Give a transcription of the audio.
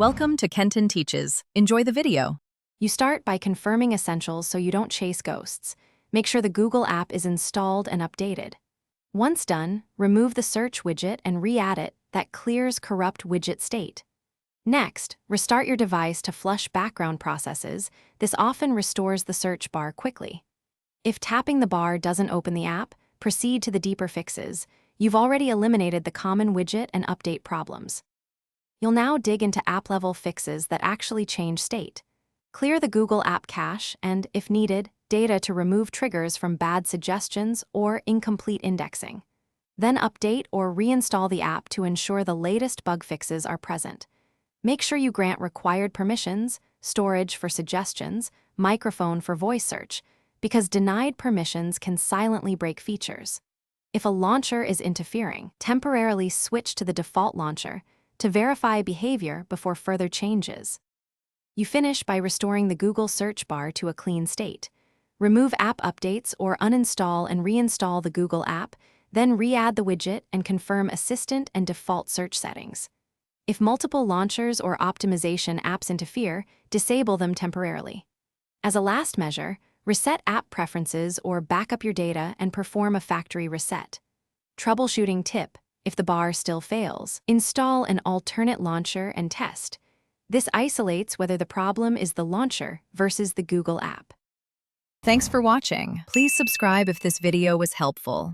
Welcome to Kenton Teaches. Enjoy the video. You start by confirming essentials so you don't chase ghosts. Make sure the Google app is installed and updated. Once done, remove the search widget and re-add it. That clears corrupt widget state. Next, restart your device to flush background processes. This often restores the search bar quickly. If tapping the bar doesn't open the app, proceed to the deeper fixes. You've already eliminated the common widget and update problems. You'll now dig into app-level fixes that actually change state. Clear the Google App Cache and, if needed, data to remove triggers from bad suggestions or incomplete indexing. Then update or reinstall the app to ensure the latest bug fixes are present. Make sure you grant required permissions, storage for suggestions, microphone for voice search, because denied permissions can silently break features. If a launcher is interfering, temporarily switch to the default launcher to verify behavior before further changes. You finish by restoring the Google search bar to a clean state. Remove app updates or uninstall and reinstall the Google app, then re-add the widget and confirm assistant and default search settings. If multiple launchers or optimization apps interfere, disable them temporarily. As a last measure, reset app preferences or back up your data and perform a factory reset. Troubleshooting tip: if the bar still fails, install an alternate launcher and test. This isolates whether the problem is the launcher versus the Google app. Thanks for watching. Please subscribe if this video was helpful.